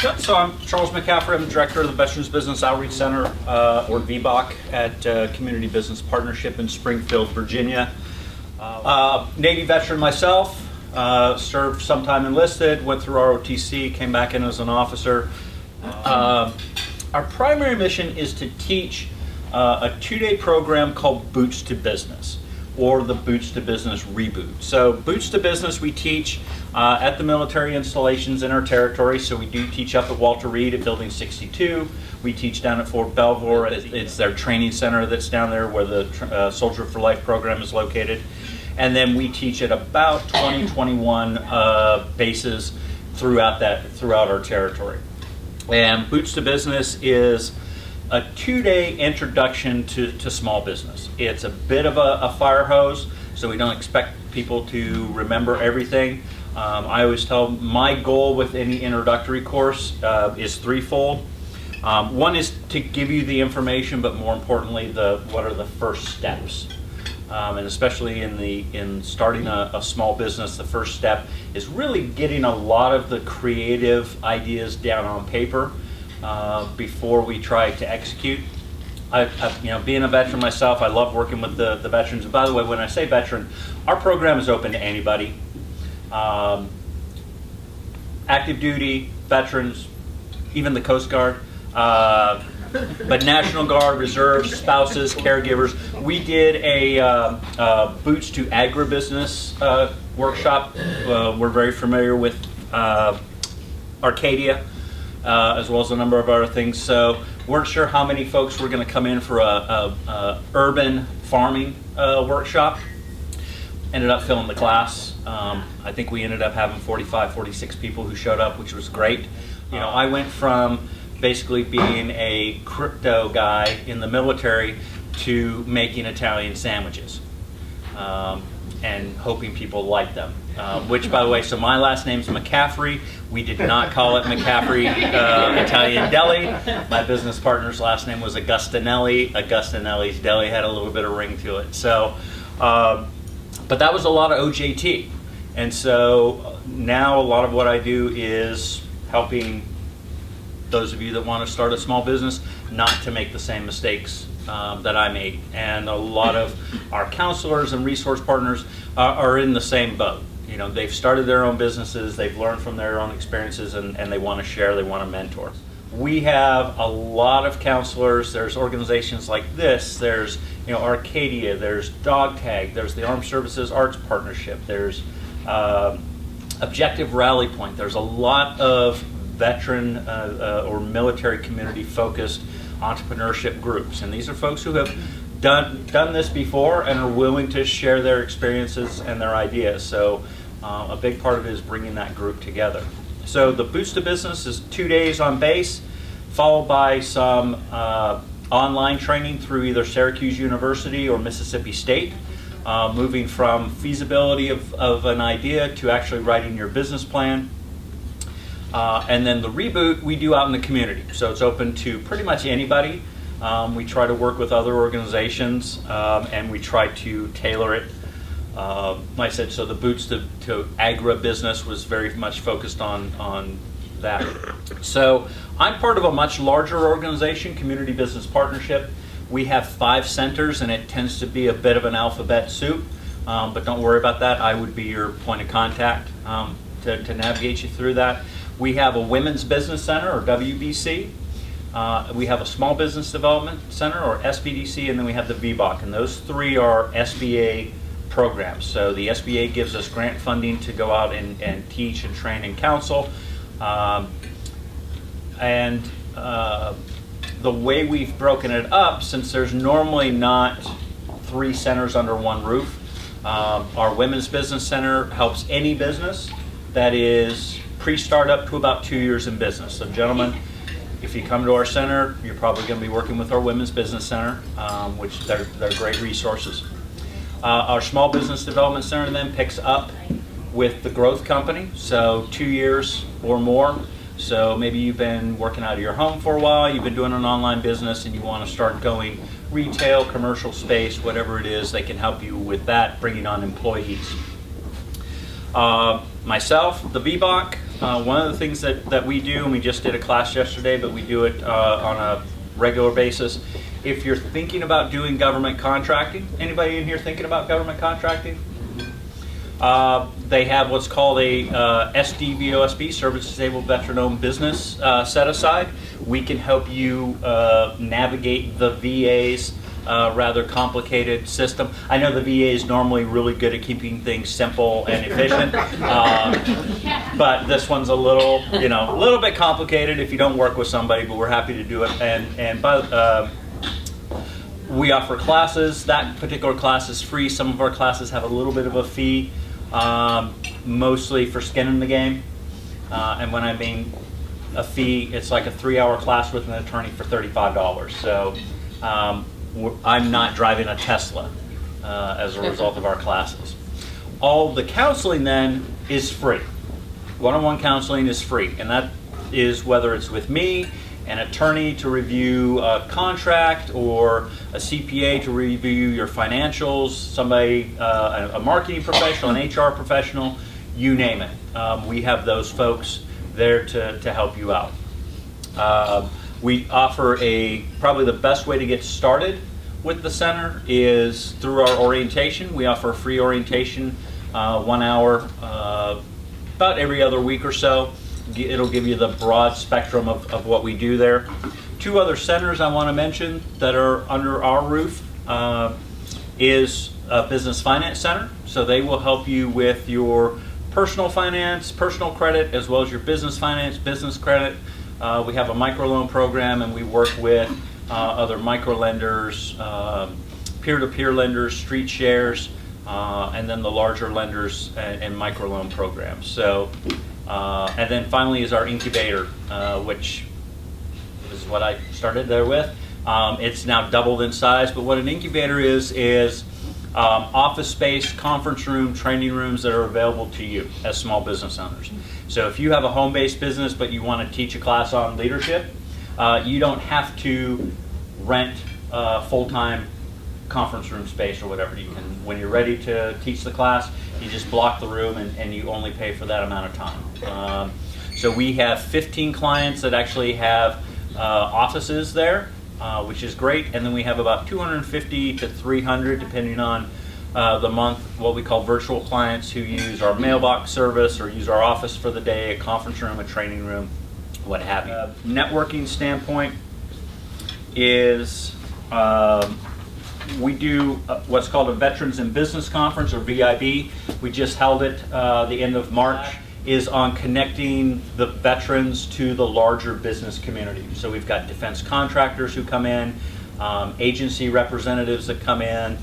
Yep, so I'm Charles McCaffrey. I'm the director of the Veterans Business Outreach Center, or VBOC, at Community Business Partnership in Springfield, Virginia. Navy veteran myself, served some time enlisted, went through ROTC, came back in as an officer. Our primary mission is to teach a 2-day program called Boots to Business, or the Boots to Business Reboot. So Boots to Business we teach at the military installations in our territory. So we do teach up at Walter Reed at Building 62. We teach down at Fort Belvoir. It's their training center that's down there where the Soldier for Life program is located. And then we teach at about 21 bases throughout our territory. And Boots to Business is a 2-day introduction to small business. It's a bit of a fire hose, so we don't expect people to remember everything. I always tell my goal with any introductory course is threefold. One is to give you the information, but more importantly, what are the first steps. And especially in starting a small business, the first step is really getting a lot of the creative ideas down on paper before we try to execute. Being a veteran myself, I love working with the veterans. And by the way, when I say veteran, our program is open to anybody. Active duty, veterans, even the Coast Guard. But National Guard, reserves, spouses, caregivers. We did a Boots to Agribusiness workshop. We're very familiar with Arcadia, as well as a number of other things. So weren't sure how many folks were going to come in for a urban farming workshop. Ended up filling the class. I think we ended up having 45, 46 people who showed up, which was great. I went from basically being a crypto guy in the military to making Italian sandwiches and hoping people liked them. Which, by the way, so my last name's McCaffrey. We did not call it McCaffrey Italian Deli. My business partner's last name was Augustinelli. Augustinelli's Deli had a little bit of ring to it. So, but that was a lot of OJT. And so now a lot of what I do is helping those of you that want to start a small business not to make the same mistakes that I made. And a lot of our counselors and resource partners are in the same boat. They've started their own businesses, they've learned from their own experiences, and they want to share, they want to mentor. We have a lot of counselors. There's organizations like this. There's Arcadia, there's Dog Tag, there's the Armed Services Arts Partnership, there's Objective Rally Point. There's a lot of veteran or military community focused entrepreneurship groups, and these are folks who have done this before and are willing to share their experiences and their ideas. So a big part of it is bringing that group together. So the Boots to Business is 2 days on base, followed by some online training through either Syracuse University or Mississippi State, moving from feasibility of an idea to actually writing your business plan. And then the reboot we do out in the community. So it's open to pretty much anybody. We try to work with other organizations and we try to tailor it. Like I said, so the Boots to Agribusiness was very much focused on that. So I'm part of a much larger organization, Community Business Partnership. We have 5 centers and it tends to be a bit of an alphabet soup. But don't worry about that. I would be your point of contact to navigate you through that. We have a Women's Business Center, or WBC. We have a Small Business Development Center, or SBDC, and then we have the VBOC. And those 3 are SBA programs. So the SBA gives us grant funding to go out and teach and train and counsel. The way we've broken it up, since there's normally not 3 centers under one roof, our Women's Business Center helps any business that is pre-startup to about 2 years in business. So gentlemen, if you come to our center, you're probably going to be working with our Women's Business Center, which they're great resources. Our Small Business Development Center then picks up with the growth company, so 2 years or more. So maybe you've been working out of your home for a while, you've been doing an online business and you want to start going retail, commercial space, whatever it is, they can help you with that, bringing on employees. Myself, the VBOC, One of the things that we do, and we just did a class yesterday, but we do it on a regular basis. If you're thinking about doing government contracting, anybody in here thinking about government contracting? They have what's called a SDVOSB, Service Disabled Veteran Owned Business set aside. We can help you navigate the VA's rather complicated system. I know the VA is normally really good at keeping things simple and efficient, but this one's a little bit complicated if you don't work with somebody. But we're happy to do it, we offer classes. That particular class is free. Some of our classes have a little bit of a fee, mostly for skin in the game. And when I mean a fee, it's like a 3-hour class with an attorney for $35. So I'm not driving a Tesla as a result of our classes. All the counseling then is free. One-on-one counseling is free, and that is whether it's with me, an attorney to review a contract, or a CPA to review your financials, somebody, a marketing professional, an HR professional, you name it. We have those folks there to help you out. We offer probably the best way to get started with the center is through our orientation. We offer a free orientation, 1 hour, about every other week or so. It'll give you the broad spectrum of what we do there. 2 other centers I want to mention that are under our roof is a business finance center. So they will help you with your personal finance, personal credit, as well as your business finance, business credit. We have a microloan program, and we work with other micro lenders, peer-to-peer lenders, street shares, and then the larger lenders and microloan programs. So, and then finally is our incubator, which is what I started there with. It's now doubled in size, but what an incubator is office space, conference room, training rooms that are available to you as small business owners. So if you have a home-based business but you want to teach a class on leadership, you don't have to rent full-time conference room space or whatever. You can, when you're ready to teach the class, you just block the room and you only pay for that amount of time. So we have 15 clients that actually have offices there, which is great, and then we have about 250 to 300, depending on the month, what we call virtual clients who use our mailbox service or use our office for the day, a conference room, a training room, what have you. Networking standpoint is we do what's called a Veterans in Business Conference, or VIB. We just held it the end of March. Is on connecting the veterans to the larger business community. So we've got defense contractors who come in, agency representatives that come in,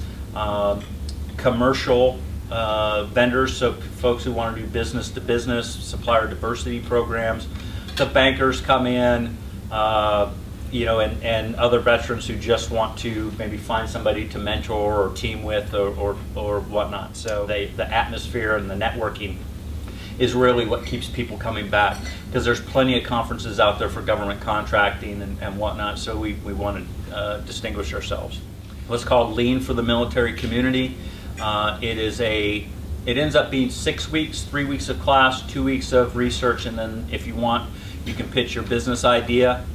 commercial vendors, so folks who want to do business to business, supplier diversity programs. The bankers come in, and other veterans who just want to maybe find somebody to mentor or team with or whatnot. So the atmosphere and the networking is really what keeps people coming back, because there's plenty of conferences out there for government contracting and whatnot, so we want to distinguish ourselves. What's called Lean for the Military Community. It ends up being 6 weeks, 3 weeks of class, 2 weeks of research, and then if you want, you can pitch your business idea.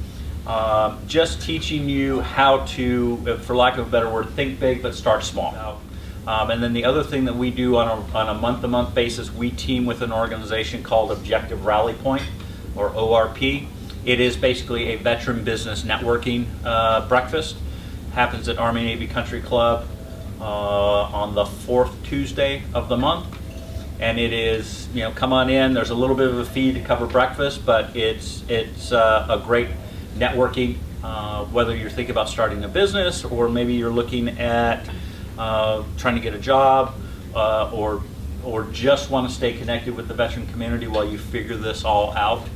Just teaching you how to, for lack of a better word, think big but start small. And then the other thing that we do on a month-to-month basis, we team with an organization called Objective Rally Point, or ORP. It is basically a veteran business networking breakfast. Happens at Army Navy Country Club on the 4th Tuesday of the month. And it is, come on in. There's a little bit of a fee to cover breakfast, but it's a great networking, whether you're thinking about starting a business or maybe you're looking at trying to get a job, or just want to stay connected with the veteran community while you figure this all out.